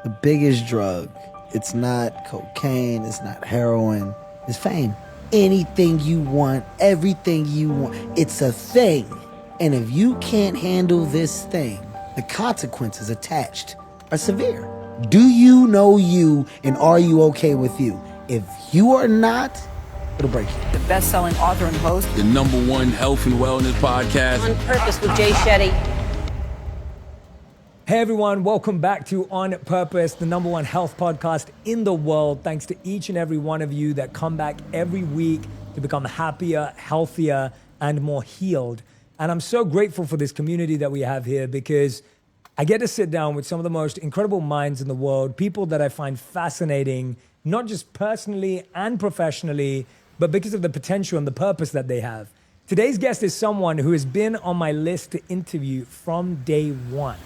the biggest drug. It's not cocaine, it's not heroin, it's fame. Anything you want, everything you want, it's a thing. And if you can't handle this thing, the consequences attached are severe. Do you know you, and are you okay with you? If you are not, it'll break you. The best-selling author and host. The #1 health and wellness podcast. On Purpose with Jay Shetty. Hey everyone, welcome back to On Purpose, the #1 health podcast in the world. Thanks to each and every one of you that come back every week to become happier, healthier, and more healed. And I'm so grateful for this community that we have here because I get to sit down with some of the most incredible minds in the world, people that I find fascinating, not just personally and professionally, but because of the potential and the purpose that they have. Today's guest is someone who has been on my list to interview from day one.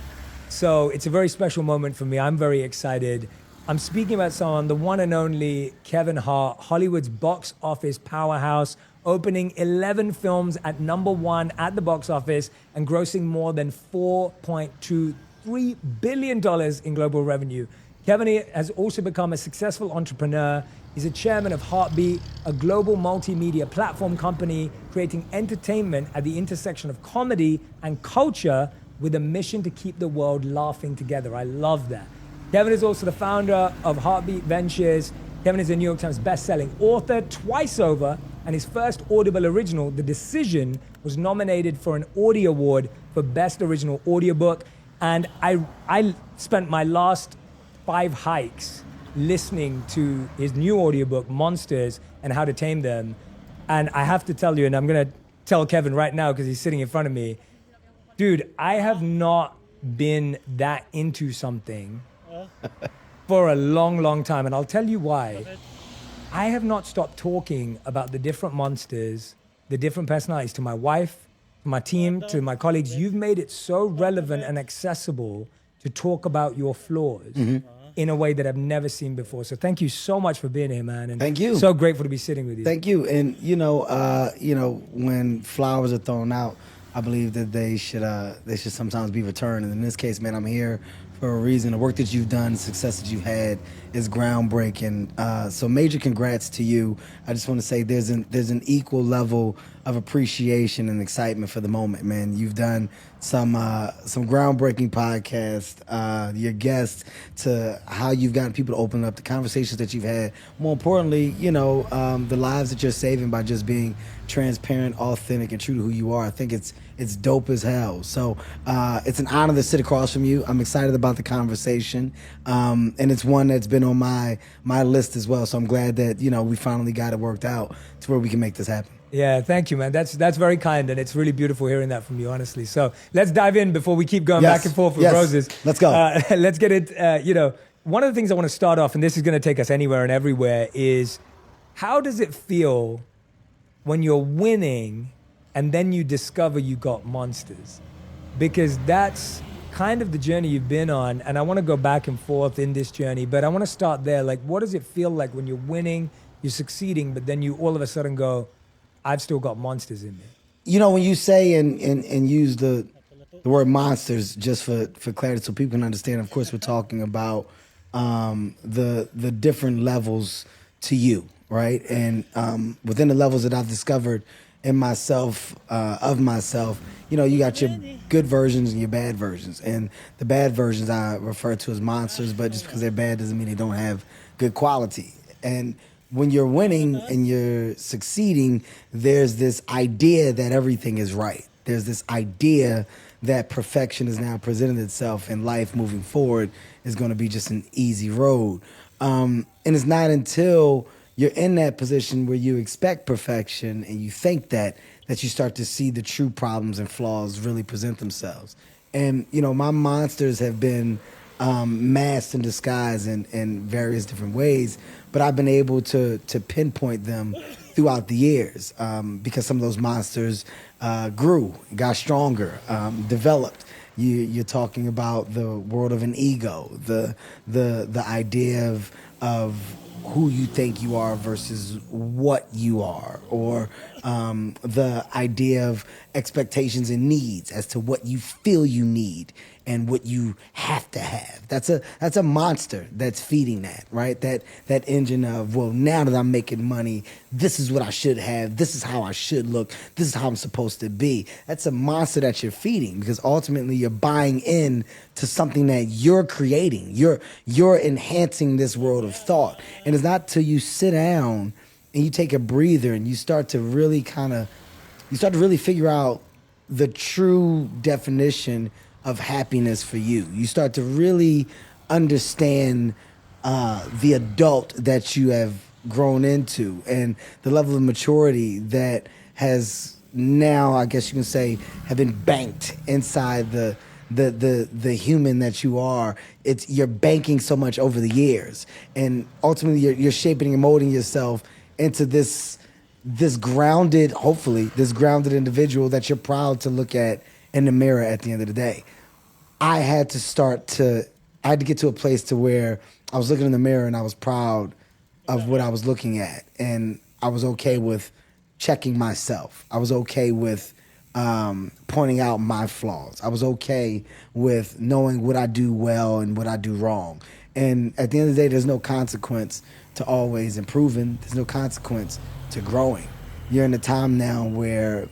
So it's a very special moment for me. I'm very excited. I'm speaking about someone, the one and only Kevin Hart, Hollywood's box office powerhouse, opening 11 films at #1 at the box office and grossing more than $4.23 billion in global revenue. Kevin has also become a successful entrepreneur. He's a chairman of Heartbeat, a global multimedia platform company creating entertainment at the intersection of comedy and culture with a mission to keep the world laughing together. I love that. Kevin is also the founder of Heartbeat Ventures. Kevin is a New York Times bestselling author twice over, and his first Audible original, The Decision, was nominated for an Audie Award for Best Original Audiobook. And I spent my last 5 hikes listening to his new audiobook, Monsters and How to Tame Them. And I have to tell you, and I'm gonna tell Kevin right now because he's sitting in front of me, dude, I have not been that into something for a long, long time. And I'll tell you why. I have not stopped talking about the different monsters, the different personalities to my wife, to my team, to my colleagues. You've made it so relevant and accessible to talk about your flaws in a way that I've never seen before. So thank you so much for being here, man. And Thank you. So grateful to be sitting with you. Thank you. And when flowers are thrown out, I believe that they should sometimes be returned. And in this case, man, I'm here for a reason. The work that you've done, the success that you've had is groundbreaking. So major congrats to you. I just want to say there's an equal level of appreciation and excitement for the moment, man. You've done some groundbreaking podcasts, your guests, to how you've gotten people to open up, the conversations that you've had. More importantly, the lives that you're saving by just being transparent, authentic, and true to who you are. I think it's dope as hell. So it's an honor to sit across from you. I'm excited about the conversation, and it's one that's been on my list as well. So I'm glad that we finally got it worked out to where we can make this happen. Yeah, thank you, man. That's very kind, and it's really beautiful hearing that from you, honestly. So let's dive in before we keep going back and forth with roses. Let's go. Let's get it. One of the things I want to start off, and this is going to take us anywhere and everywhere, is how does it feel when you're winning and then you discover you got monsters? Because that's kind of the journey you've been on, and I want to go back and forth in this journey, but I want to start there. Like, what does it feel like when you're winning, you're succeeding, but then you all of a sudden go, I've still got monsters in me? When you say and use the word monsters, just for clarity so people can understand, of course, we're talking about the different levels to you, right? And within the levels that I've discovered in myself, of myself, you got your good versions and your bad versions. And the bad versions I refer to as monsters, but just because they're bad doesn't mean they don't have good quality. And when you're winning and you're succeeding, there's this idea that everything is right. There's this idea that perfection has now presented itself and life moving forward is going to be just an easy road. And it's not until you're in that position where you expect perfection and you think that you start to see the true problems and flaws really present themselves. And, my monsters have been masked and disguised in various different ways, but I've been able to pinpoint them throughout the years because some of those monsters grew, got stronger, developed. You're talking about the world of an ego, the idea of who you think you are versus what you are, or the idea of expectations and needs as to what you feel you need and what you have to have. That's a monster that's feeding that, right? That engine of, well, now that I'm making money, this is what I should have. This is how I should look. This is how I'm supposed to be. That's a monster that you're feeding, because ultimately you're buying in to something that you're creating. You're enhancing this world of thought. And it's not till you sit down and you take a breather and you start to really figure out the true definition of happiness for you. You start to really understand the adult that you have grown into, and the level of maturity that has now, I guess you can say, have been banked inside the human that you are. You're banking so much over the years, and ultimately you're shaping and molding yourself into this grounded, hopefully, this grounded individual that you're proud to look at in the mirror at the end of the day. I had to get to a place to where I was looking in the mirror and I was proud of what I was looking at, and I was okay with checking myself. I was okay with pointing out my flaws. I was okay with knowing what I do well and what I do wrong. And at the end of the day, there's no consequence to always improving. There's no consequence to growing. You're in a time now where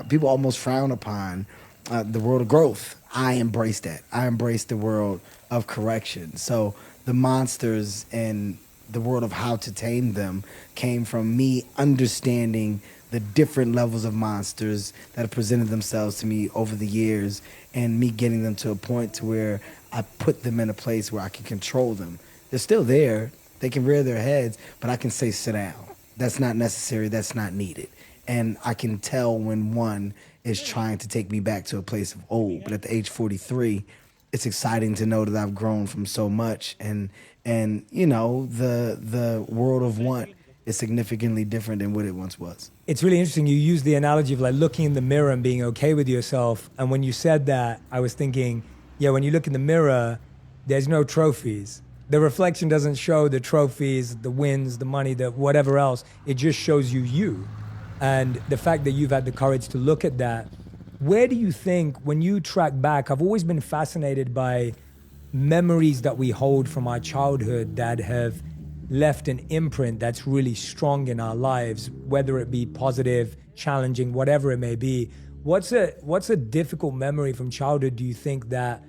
people almost frown upon the world of growth. I embrace that. I embrace the world of correction. So the monsters and the world of how to tame them came from me understanding the different levels of monsters that have presented themselves to me over the years, and me getting them to a point to where I put them in a place where I can control them. They're still there. They can rear their heads, but I can say, sit down. That's not necessary. That's not needed. And I can tell when one is trying to take me back to a place of old. But at the age 43, it's exciting to know that I've grown from so much, and you know, the world of want is significantly different than what it once was. It's really interesting. You use the analogy of like looking in the mirror and being okay with yourself. And when you said that, I was thinking, yeah, when you look in the mirror, there's no trophies. The reflection doesn't show the trophies, the wins, the money, the whatever else. It just shows you. And the fact that you've had the courage to look at that, where do you think, when you track back, I've always been fascinated by memories that we hold from our childhood that have left an imprint that's really strong in our lives, whether it be positive, challenging, whatever it may be. What's a difficult memory from childhood, do you think, that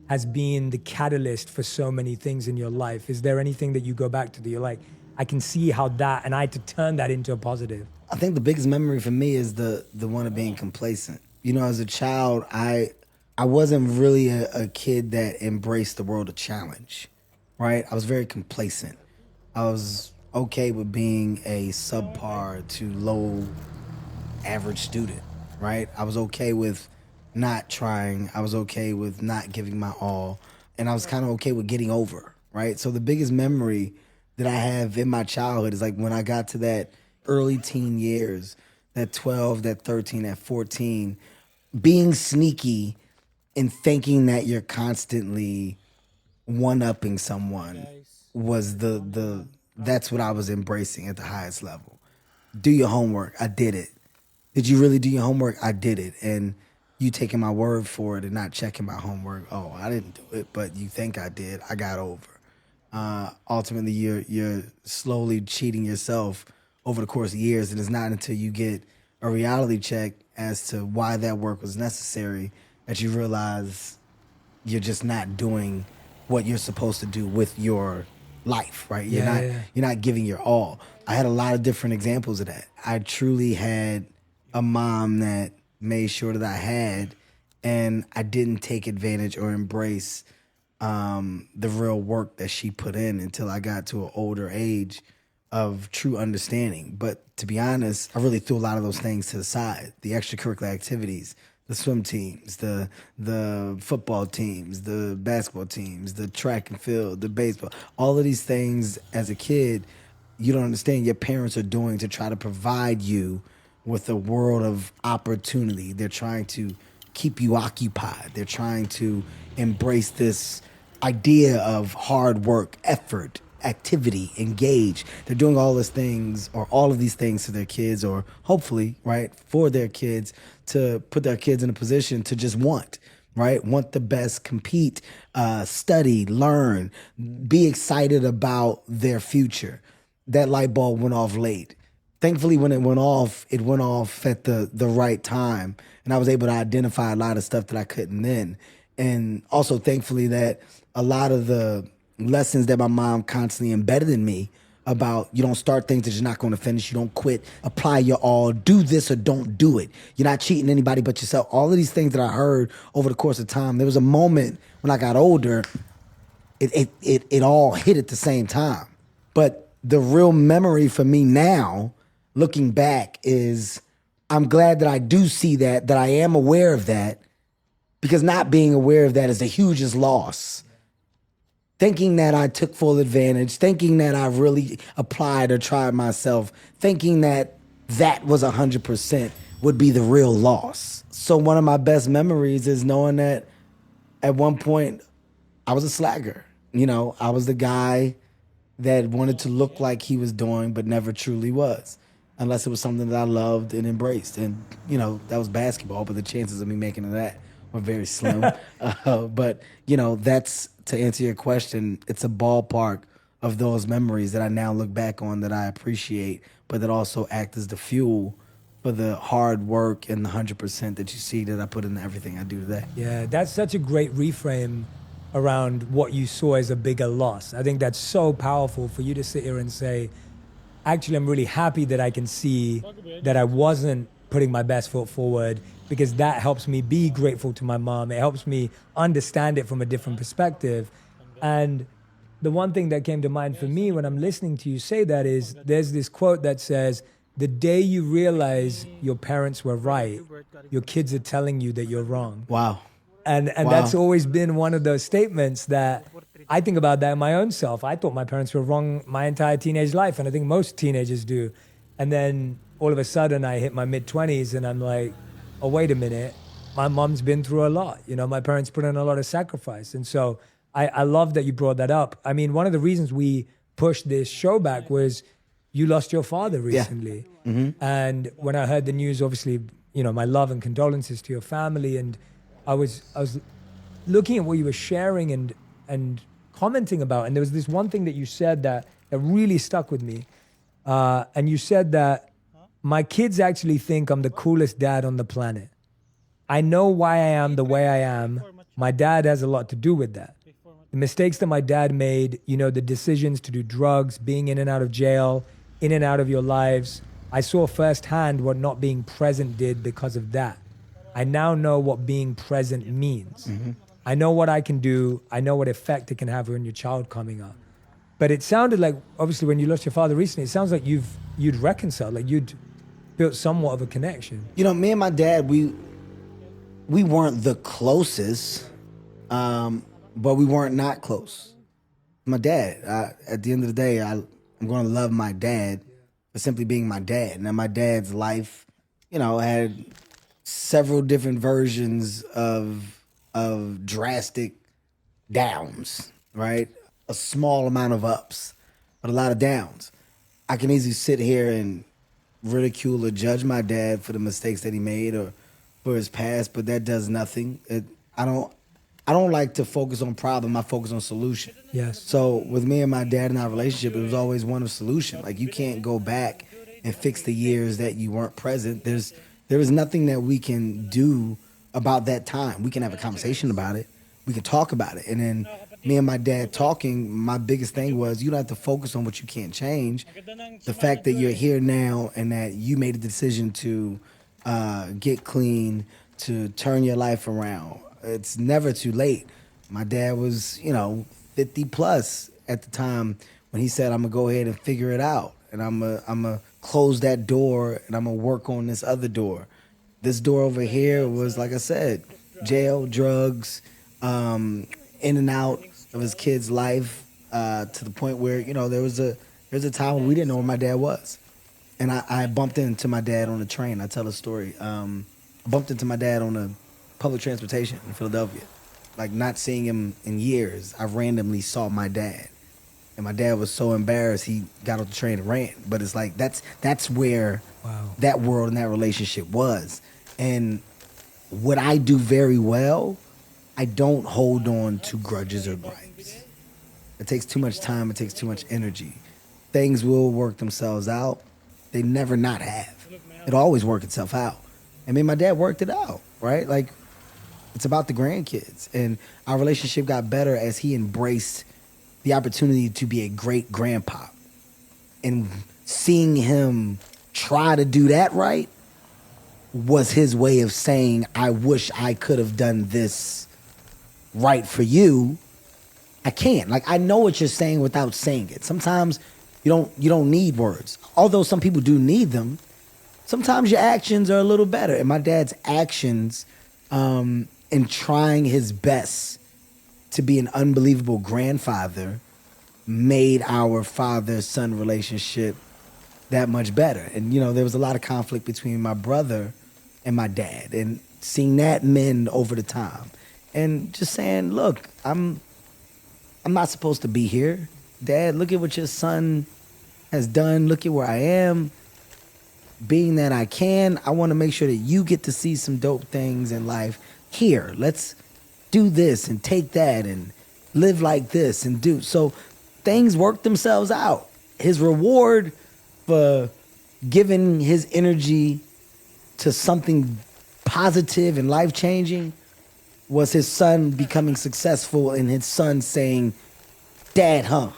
has been the catalyst for so many things in your life? Is there anything that you go back to that you're like, I can see how that, and I had to turn that into a positive? I think the biggest memory for me is the one of being complacent. You know, as a child, I wasn't really a kid that embraced the world of challenge, right? I was very complacent. I was okay with being a subpar to low average student, right? I was okay with not trying. I was okay with not giving my all. And I was kind of okay with getting over, right? So the biggest memory that I have in my childhood is like when I got to that early teen years, that 12, that 13, that 14, being sneaky and thinking that you're constantly one-upping someone was that's what I was embracing at the highest level. Do your homework. I did it. Did you really do your homework? I did it. And you taking my word for it and not checking my homework. Oh, I didn't do it, but you think I did. I got over. Ultimately, you're slowly cheating yourself over the course of years, and it's not until you get a reality check as to why that work was necessary that you realize you're just not doing what you're supposed to do with your life, right? You're not giving your all. I had a lot of different examples of that. I truly had a mom that made sure that I had, and I didn't take advantage or embrace the real work that she put in until I got to an older age of true understanding. But to be honest, I really threw a lot of those things to the side. The extracurricular activities, the swim teams, the football teams, the basketball teams, the track and field, the baseball, all of these things as a kid, you don't understand your parents are doing to try to provide you with a world of opportunity. They're trying to keep you occupied. They're trying to embrace this idea of hard work, effort, activity, engaged. They're doing all these things or all of these things to their kids, or hopefully, right, for their kids, to put their kids in a position to just want, right? Want the best, compete, study, learn, be excited about their future. That light bulb went off late. Thankfully, when it went off at the right time. And I was able to identify a lot of stuff that I couldn't then. And also, thankfully, that a lot of the lessons that my mom constantly embedded in me about you don't start things that you're not going to finish, you don't quit, apply your all, do this or don't do it. You're not cheating anybody but yourself. All of these things that I heard over the course of time, there was a moment when I got older, it all hit at the same time. But the real memory for me now, looking back, is I'm glad that I do see that I am aware of that, because not being aware of that is the hugest loss. Thinking that I took full advantage, thinking that I really applied or tried myself, thinking that was 100% would be the real loss. So one of my best memories is knowing that at one point I was a slacker. You know, I was the guy that wanted to look like he was doing, but never truly was, unless it was something that I loved and embraced. And, you know, that was basketball, but the chances of me making that were very slim. But, you know, that's, to answer your question, it's a ballpark of those memories that I now look back on that I appreciate, but that also act as the fuel for the hard work and the 100% that you see that I put into everything I do today. Yeah, that's such a great reframe around what you saw as a bigger loss. I think that's so powerful for you to sit here and say, actually, I'm really happy that I can see that I wasn't putting my best foot forward, because that helps me be grateful to my mom. It helps me understand it from a different perspective. And the one thing that came to mind for me when I'm listening to you say that is, there's this quote that says, the day you realize your parents were right, your kids are telling you that you're wrong. Wow. And Wow. that's always been one of those statements that I think about that in my own self. I thought my parents were wrong my entire teenage life, and I think most teenagers do. And then all of a sudden I hit my mid-20s and I'm like, oh, wait a minute, my mom's been through a lot. You know, my parents put in a lot of sacrifice. And so I love that you brought that up. I mean, one of the reasons we pushed this show back was you lost your father recently. Yeah. Mm-hmm. And when I heard the news, obviously, you know, my love and condolences to your family. And I was looking at what you were sharing and commenting about. And there was this one thing that you said that really stuck with me. And you said that my kids actually think I'm the coolest dad on the planet. I know why I am the way I am. My dad has a lot to do with that. The mistakes that my dad made, you know, the decisions to do drugs, being in and out of jail, in and out of your lives. I saw firsthand what not being present did because of that. I now know what being present means. Mm-hmm. I know what I can do. I know what effect it can have on your child coming up. But it sounded like, obviously, when you lost your father recently, it sounds like you'd reconciled, like you'd built somewhat of a connection. You know, me and my dad, we weren't the closest, but we weren't not close. My dad, at the end of the day, I'm going to love my dad for simply being my dad. Now, my dad's life, you know, had several different versions of drastic downs, right? A small amount of ups, but a lot of downs. I can easily sit here and ridicule or judge my dad for the mistakes that he made or for his past, but that does nothing. I don't like to focus on problem. I focus on solution. Yes. So with me and my dad and our relationship, it was always one of solution. Like, you can't go back and fix the years that you weren't present. There is nothing that we can do about that time. We can have a conversation about it. We can talk about it. And then me and my dad talking, my biggest thing was, you don't have to focus on what you can't change. The fact that you're here now and that you made a decision to get clean, to turn your life around, it's never too late. My dad was, 50 plus at the time when he said, I'm gonna go ahead and figure it out. And I'm gonna close that door and I'm gonna work on this other door. This door over here was, like I said, jail, drugs, in and out of his kid's life, to the point where, there was a time when we didn't know where my dad was. And I bumped into my dad on a train. I tell a story. I bumped into my dad on a public transportation in Philadelphia. Like, not seeing him in years, I randomly saw my dad. And my dad was so embarrassed he got off the train and ran. But it's like that's where that world and that relationship was. And what I do very well, I don't hold on to grudges or gripes. It takes too much time, it takes too much energy. Things will work themselves out. They never not have. It'll always work itself out. And me and my dad worked it out, right? Like, it's about the grandkids. And our relationship got better as he embraced the opportunity to be a great grandpa. And seeing him try to do that right was his way of saying, I wish I could have done this right for you. I can't. Like, I know what you're saying without saying it. Sometimes you don't need words. Although some people do need them, sometimes your actions are a little better. And my dad's actions in trying his best to be an unbelievable grandfather made our father-son relationship that much better. And, you know, there was a lot of conflict between my brother and my dad, and seeing that mend over the time. And just saying, look, I'm not supposed to be here. Dad, look at what your son has done. Look at where I am. Being that I can, I want to make sure that you get to see some dope things in life. Here, let's do this and take that and live like this and do. So things work themselves out. His reward for giving his energy to something positive and life-changing was his son becoming successful and his son saying, Dad, huh?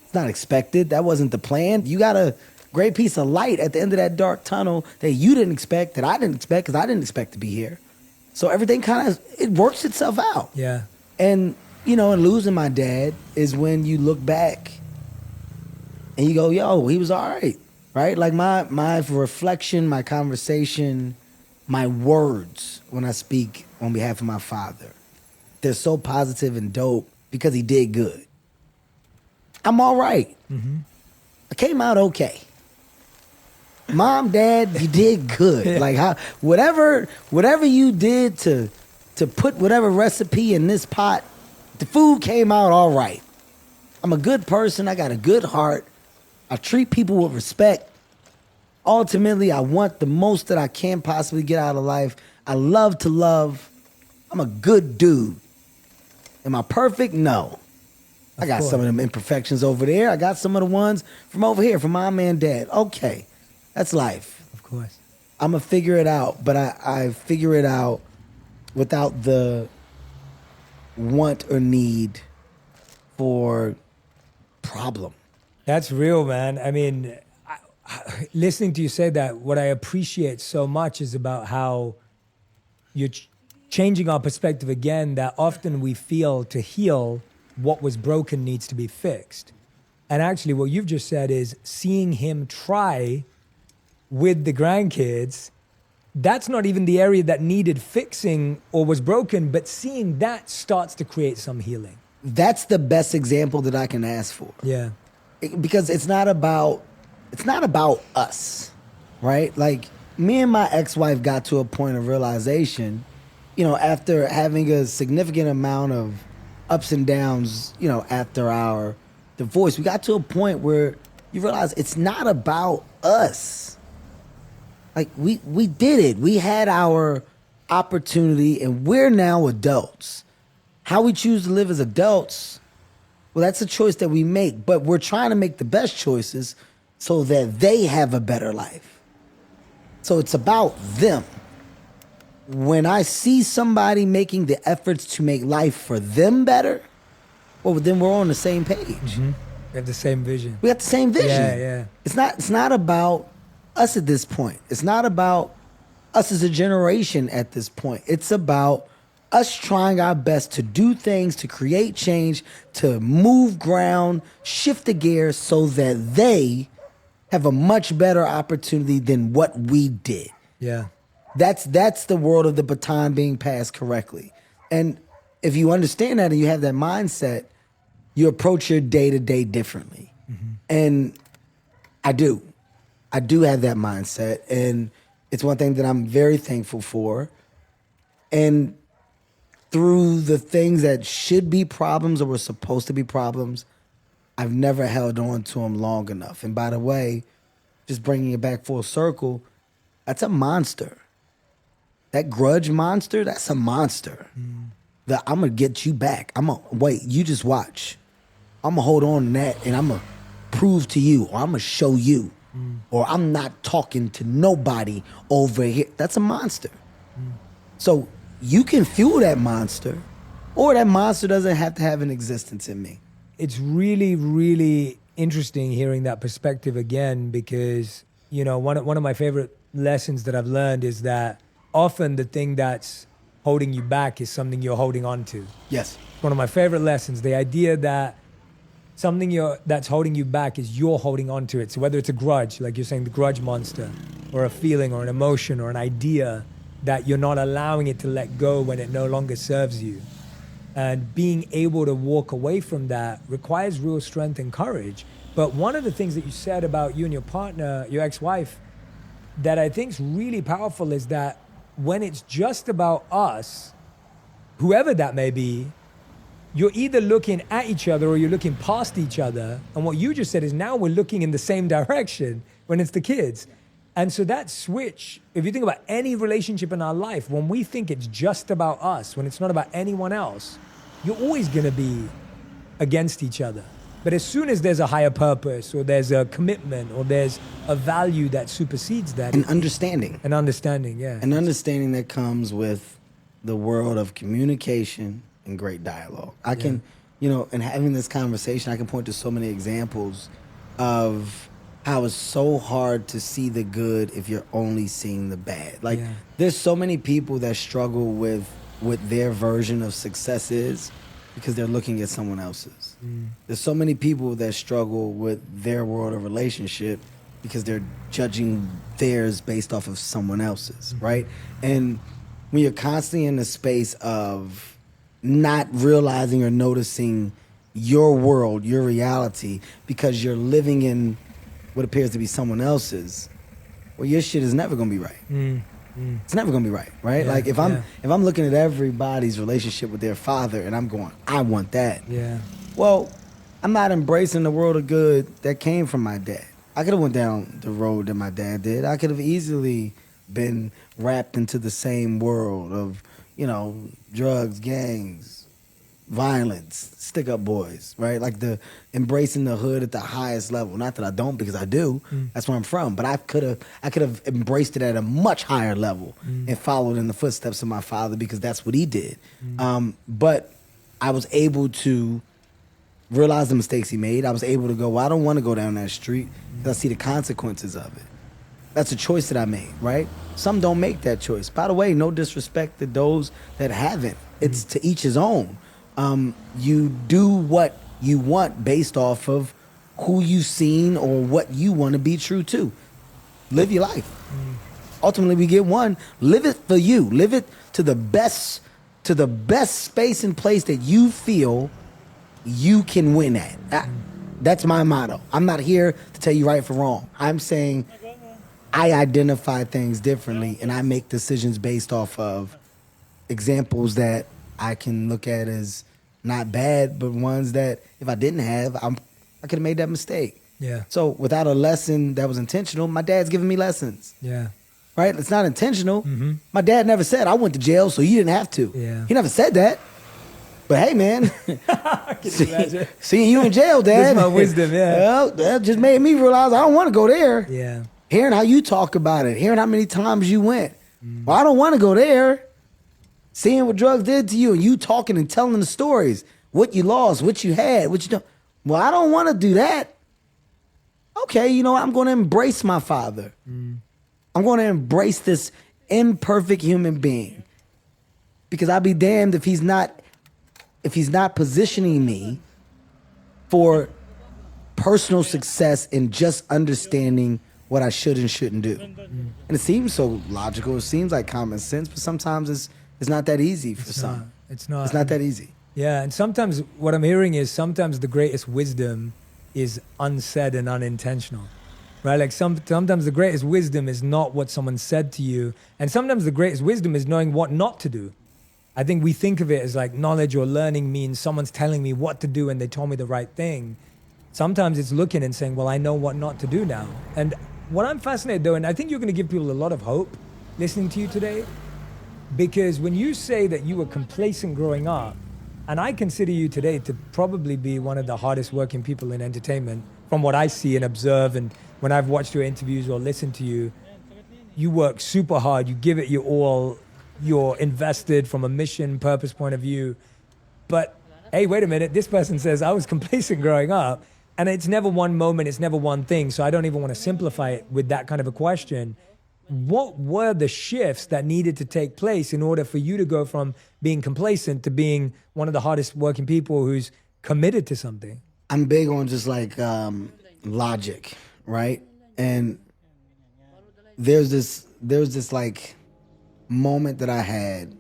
It's not expected. That wasn't the plan. You got a great piece of light at the end of that dark tunnel that you didn't expect, that I didn't expect, because I didn't expect to be here. So everything kind of, it works itself out. Yeah. And, you know, and losing my dad is when you look back and you go, yo, he was all right? Like my reflection, my conversation, my words when I speak on behalf of my father, they're so positive and dope because he did good. I'm all right. Mm-hmm. I came out okay. Mom, Dad, you did good. Yeah. Like whatever you did to put whatever recipe in this pot, the food came out all right. I'm a good person. I got a good heart. I treat people with respect. Ultimately, I want the most that I can possibly get out of life. I love to love. I'm a good dude. Am I perfect? No. I got some of them imperfections over there. I got some of the ones from over here, from Mom and Dad. Okay. That's life. Of course. I'm going to figure it out, but I figure it out without the want or need for problem. That's real, man. I mean, listening to you say that, what I appreciate so much is about how you're changing our perspective again, that often we feel to heal, what was broken needs to be fixed. And actually what you've just said is seeing him try with the grandkids, that's not even the area that needed fixing or was broken, but seeing that starts to create some healing. That's the best example that I can ask for. Yeah. Because it's not about us, right? Like, me and my ex-wife got to a point of realization, you know, after having a significant amount of ups and downs, you know, after our divorce, we got to a point where you realize it's not about us. Like, we did it. We had our opportunity, and we're now adults. How we choose to live as adults, well, that's a choice that we make, but we're trying to make the best choices so that they have a better life. So it's about them. When I see somebody making the efforts to make life for them better, well, then we're on the same page. Mm-hmm. We have the same vision. We got the same vision. Yeah. It's not about us at this point. It's not about us as a generation at this point. It's about us trying our best to do things, to create change, to move ground, shift the gear so that they have a much better opportunity than what we did. Yeah. That's the world of the baton being passed correctly. And if you understand that and you have that mindset, you approach your day-to-day differently. Mm-hmm. And I do have that mindset, and it's one thing that I'm very thankful for. And through the things that should be problems or were supposed to be problems, I've never held on to them long enough. And by the way, just bringing it back full circle, that's a monster. That grudge monster, that's a monster. That I'm gonna get you back. Wait, you just watch. I'm gonna hold on to that and I'm gonna prove to you, or I'm gonna show you, or I'm not talking to nobody over here. That's a monster. So you can fuel that monster, or that monster doesn't have to have an existence in me. It's really, really interesting hearing that perspective again, because, you know, one of my favorite lessons that I've learned is that often the thing that's holding you back is something you're holding on to. Yes. One of my favorite lessons, the idea that something that's holding you back is you're holding on to it. So whether it's a grudge, like you're saying, the grudge monster, or a feeling or an emotion or an idea, that you're not allowing it to let go when it no longer serves you. And being able to walk away from that requires real strength and courage. But one of the things that you said about you and your partner, your ex-wife, that I think is really powerful is that when it's just about us, whoever that may be, you're either looking at each other or you're looking past each other. And what you just said is now we're looking in the same direction when it's the kids. And so that switch, if you think about any relationship in our life, when we think it's just about us, when it's not about anyone else, you're always going to be against each other. But as soon as there's a higher purpose, or there's a commitment, or there's a value that supersedes that. An understanding. An understanding, yeah. An understanding that comes with the world of communication and great dialogue. I can, you know, in having this conversation, I can point to so many examples of how it's so hard to see the good if you're only seeing the bad. Like, there's so many people that struggle with what their version of success is because they're looking at someone else's. There's so many people that struggle with their world of relationship because they're judging theirs based off of someone else's, right? And when you're constantly in the space of not realizing or noticing your world, your reality, because you're living in what appears to be someone else's, well, your shit is never gonna be right. It's never gonna be right? Yeah, Like if I'm looking at everybody's relationship with their father and I'm going, I want that. Yeah. Well, I'm not embracing the world of good that came from my dad. I could have went down the road that my dad did. I could have easily been wrapped into the same world of, you know, drugs, gangs, violence, stick-up boys, right? Like the embracing the hood at the highest level. Not that I don't, because I do. That's where I'm from. But I could have embraced it at a much higher level and followed in the footsteps of my father, because that's what he did. But I was able to realize the mistakes he made. I was able to go, well, I don't want to go down that street because I see the consequences of it. That's a choice that I made, right? Some don't make that choice. By the way, no disrespect to those that haven't. It's to each his own. You do what you want based off of who you've seen or what you want to be true to. Live your life. Ultimately, we get one. Live it for you. Live it to the best space and place that you feel you can win at. That's my motto. I'm not here to tell you right from wrong. I'm saying I identify things differently and I make decisions based off of examples that I can look at as not bad, but ones that if I didn't have, I could have made that mistake. Yeah. So without a lesson that was intentional, my dad's giving me lessons. Yeah. Right? It's not intentional. My dad never said, I went to jail, so you didn't have to. Yeah. He never said that. But hey, man, seeing you in jail, Dad. That's my wisdom, yeah. Well, that just made me realize I don't want to go there. Yeah. Hearing how you talk about it, hearing how many times you went. Well, I don't want to go there. Seeing what drugs did to you and you talking and telling the stories, what you lost, what you had, what you don't. Well, I don't want to do that. Okay, you know what? I'm going to embrace my father. I'm going to embrace this imperfect human being, because I'll be damned if he's not positioning me for personal success in just understanding what I should and shouldn't do. And it seems so logical. It seems like common sense, but sometimes it's not that easy for some. It's not. It's not that easy. Yeah, and sometimes what I'm hearing is sometimes the greatest wisdom is unsaid and unintentional, right? Like sometimes the greatest wisdom is not what someone said to you, and sometimes the greatest wisdom is knowing what not to do. I think we think of it as like knowledge or learning means someone's telling me what to do and they told me the right thing. sometimes it's looking and saying, well, I know what not to do now. And what I'm fascinated though, and I think you're going to give people a lot of hope listening to you today, because when you say that you were complacent growing up, and I consider you today to probably be one of the hardest working people in entertainment from what I see and observe, and when I've watched your interviews or listened to you, you work super hard, you give it your all, you're invested from a mission, purpose point of view. But hey, wait a minute, this person says I was complacent growing up, and it's never one moment, it's never one thing. So I don't even want to simplify it with that kind of a question. What were the shifts that needed to take place in order for you to go from being complacent to being one of the hardest working people who's committed to something? I'm big on just like logic, right? And there's this like moment that I had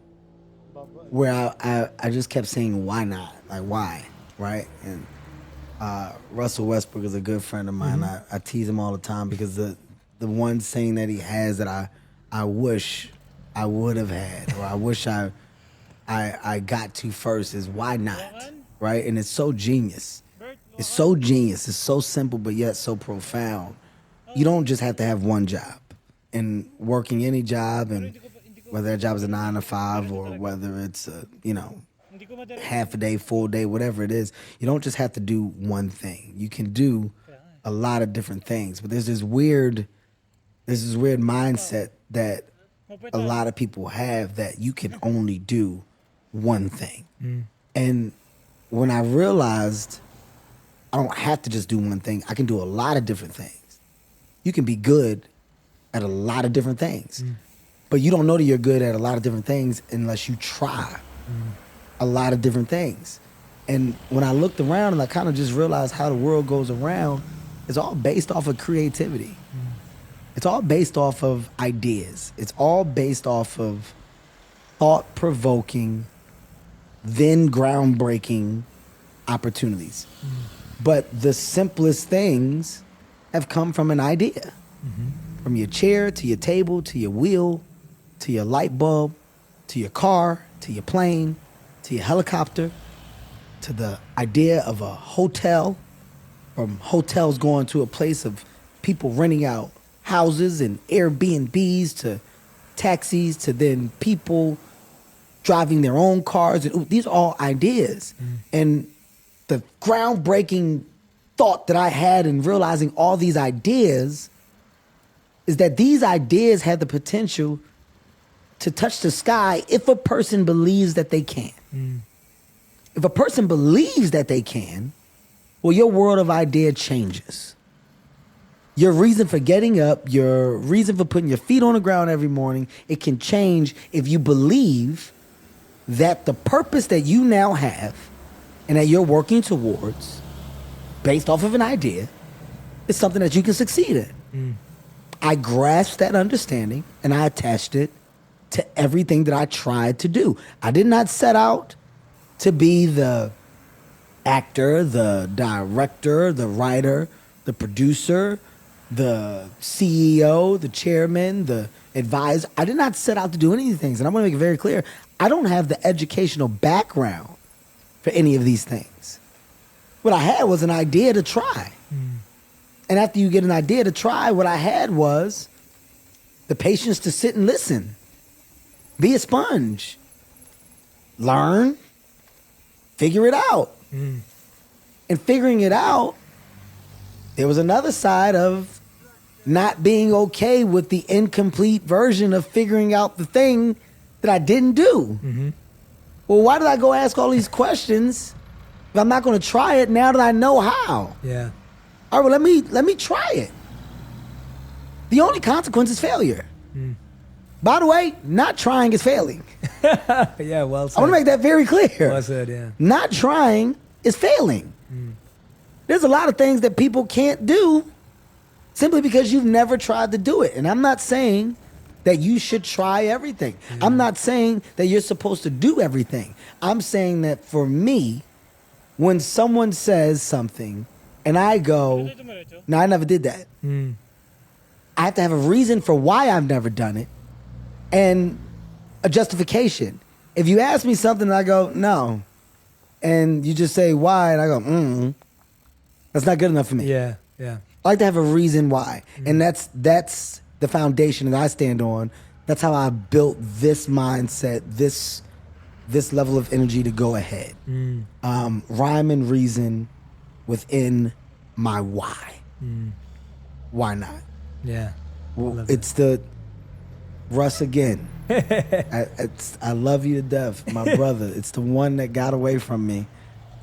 where I just kept saying, why not? Like, why, right? And Russell Westbrook is a good friend of mine. I tease him all the time because the one saying that he has that I wish I would have had, or I wish I got to first, is why not, right? And it's so genius. It's so genius. It's so simple, but yet so profound. You don't just have to have one job. And working any job, and whether that job is a 9 to 5 or whether it's a, half a day, full day, whatever it is, you don't just have to do one thing. You can do a lot of different things. But there's this weird mindset that a lot of people have that you can only do one thing. And when I realized I don't have to just do one thing, I can do a lot of different things. You can be good at a lot of different things. But you don't know that you're good at a lot of different things unless you try a lot of different things. And when I looked around and I kind of just realized how the world goes around, it's all based off of creativity. It's all based off of ideas. It's all based off of thought-provoking, then groundbreaking opportunities. But the simplest things have come from an idea. From your chair to your table to your wheel to your light bulb to your car to your plane to your helicopter to the idea of a hotel, from hotels going to a place of people renting out houses and Airbnbs to taxis to then people driving their own cars. And these are all ideas. And the groundbreaking thought that I had in realizing all these ideas is that these ideas have the potential to touch the sky if a person believes that they can. If a person believes that they can, well, your world of idea changes. Your reason for getting up, your reason for putting your feet on the ground every morning, it can change if you believe that the purpose that you now have and that you're working towards, based off of an idea, is something that you can succeed in. I grasped that understanding and I attached it to everything that I tried to do. I did not set out to be the actor, the director, the writer, the producer, the CEO, the chairman, the advisor. I did not set out to do any of these things. And I'm going to make it very clear. I don't have the educational background for any of these things. What I had was an idea to try. And after you get an idea to try, what I had was the patience to sit and listen. Be a sponge. Learn. Figure it out. And figuring it out, there was another side of not being okay with the incomplete version of figuring out the thing that I didn't do. Well, why did I go ask all these questions if I'm not going to try it now that I know how? Yeah. All right, well, let me try it. The only consequence is failure. By the way, not trying is failing. Yeah, well said. I want to make that very clear. Well said, yeah. Not trying is failing. There's a lot of things that people can't do simply because you've never tried to do it. And I'm not saying that you should try everything. I'm not saying that you're supposed to do everything. I'm saying that for me, when someone says something and I go, no, I never did that. I have to have a reason for why I've never done it and a justification. If you ask me something and I go, no, and you just say why, and I go, That's not good enough for me. Yeah. Yeah. I like to have a reason why. And that's the foundation that I stand on. That's how I built this mindset, this level of energy to go ahead. Rhyme and reason within my why. Why not? Yeah. Well, it's the Russ again. I love you to death, my brother. It's the one that got away from me.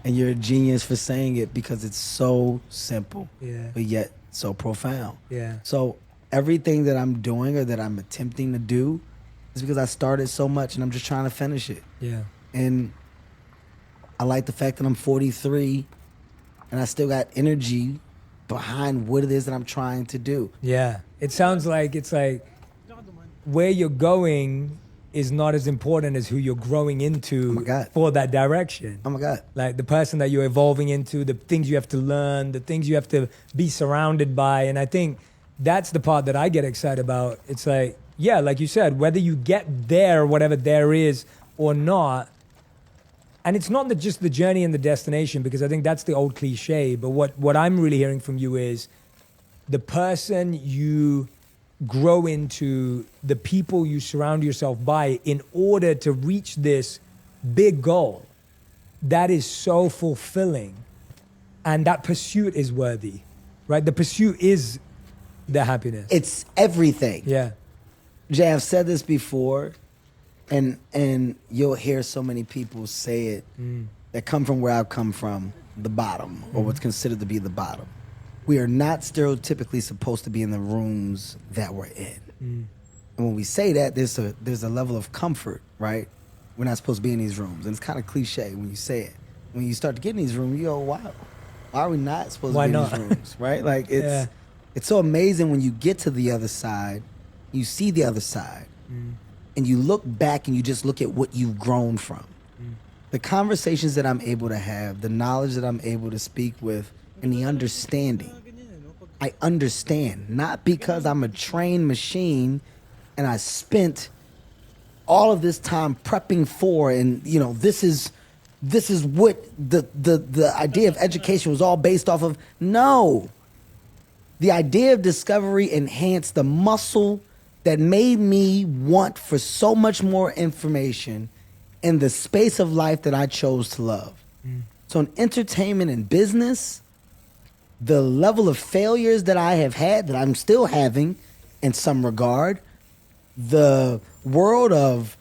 And you're a genius for saying it because it's so simple, but yet so profound. Yeah. So everything that I'm doing or that I'm attempting to do is because I started so much and I'm just trying to finish it. Yeah. And I like the fact that I'm 43 and I still got energy behind what it is that I'm trying to do. Yeah. It sounds like it's like where you're going is not as important as who you're growing into my God. for that direction. Oh my God. Like the person that you're evolving into, the things you have to learn, the things you have to be surrounded by. And I think that's the part that I get excited about. It's like, yeah, like you said, whether you get there, whatever there is or not, and it's not just the journey and the destination, because I think that's the old cliche, but what I'm really hearing from you is the person you grow into, the people you surround yourself by in order to reach this big goal. That is so fulfilling. And that pursuit is worthy, right? The pursuit is the happiness. It's everything. Yeah. Jay, I've said this before, and you'll hear so many people say it that come from where I've come from, the bottom, or what's considered to be the bottom. We are not stereotypically supposed to be in the rooms that we're in. And when we say that, there's a level of comfort, right? We're not supposed to be in these rooms. And it's kind of cliche when you say it. When you start to get in these rooms, you go, wow, why are we not supposed to be in these rooms, right? Like, it's so amazing when you get to the other side, you see the other side, and you look back and you just look at what you've grown from. The conversations that I'm able to have, the knowledge that I'm able to speak with, and the understanding. I understand, not because I'm a trained machine and I spent all of this time prepping for, and you know, this is what the idea of education was all based off of. No. The idea of discovery enhanced the muscle that made me want for so much more information in the space of life that I chose to love. So in entertainment and business, the level of failures that I have had, that I'm still having in some regard, the world of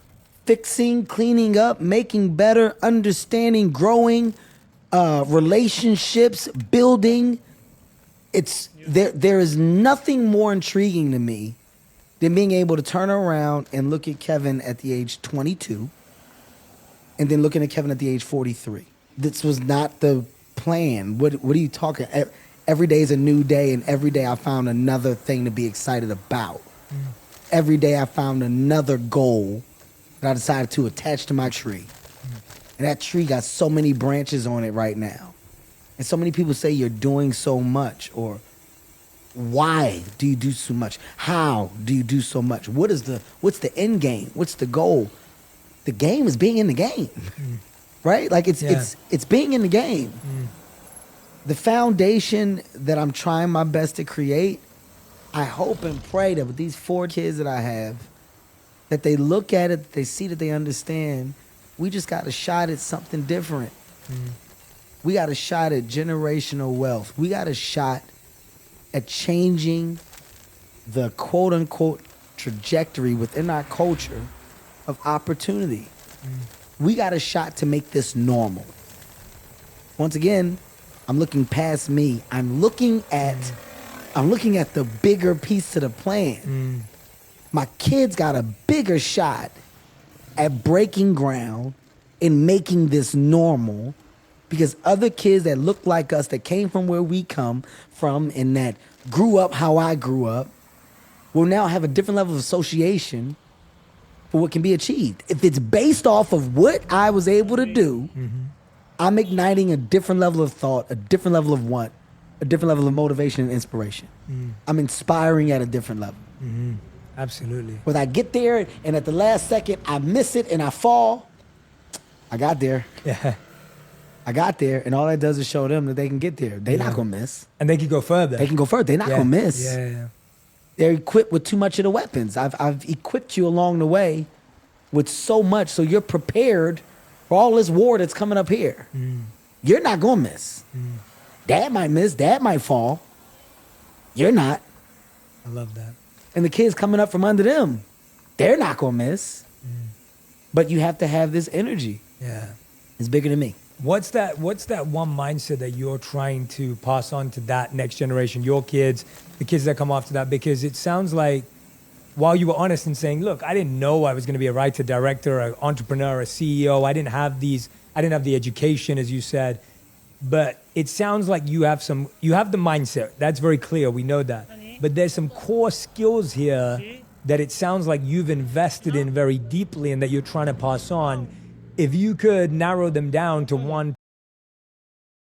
fixing, cleaning up, making better, understanding, growing, relationships, building, there is nothing more intriguing to me than being able to turn around and look at Kevin at the age 22 and then looking at Kevin at the age 43. This was not the plan. What are you talking? Every day is a new day, and every day I found another thing to be excited about. Every day I found another goal that I decided to attach to my tree. And that tree got so many branches on it right now. And so many people say you're doing so much, or why do you do so much? How do you do so much? What's the end game? What's the goal? The game is being in the game. Right? Like it's being in the game. The foundation that I'm trying my best to create, I hope and pray that with these 4 kids that I have, that they look at it, they see that they understand, we just got a shot at something different. We got a shot at generational wealth. We got a shot at changing the quote unquote trajectory within our culture of opportunity. We got a shot to make this normal. Once again, I'm looking past me. I'm looking at the bigger piece to the plan. My kids got a bigger shot at breaking ground and making this normal, because other kids that look like us, that came from where we come from and that grew up how I grew up, will now have a different level of association for what can be achieved. If it's based off of what I was able to do, I'm igniting a different level of thought, a different level of want, a different level of motivation and inspiration. I'm inspiring at a different level. Absolutely. When I get there and at the last second I miss it and I fall, I got there. Yeah. I got there, and all that does is show them that they can get there. They're not gonna miss. And they could go further. They can go further. They're not gonna miss. Yeah. They're equipped with too much of the weapons. I've equipped you along the way with so much, so you're prepared for all this war that's coming up here. You're not gonna miss. Dad might miss. Dad might fall. You're not. I love that. And the kids coming up from under them, they're not gonna miss. But you have to have this energy. Yeah. It's bigger than me. What's that one mindset that you're trying to pass on to that next generation, your kids, the kids that come after that? Because it sounds like while you were honest in saying, look, I didn't know I was going to be a writer, director, an entrepreneur, a CEO. I didn't have the education, as you said. But it sounds like you have the mindset. That's very clear. We know that. But there's some core skills here that it sounds like you've invested in very deeply and that you're trying to pass on. If you could narrow them down to 1,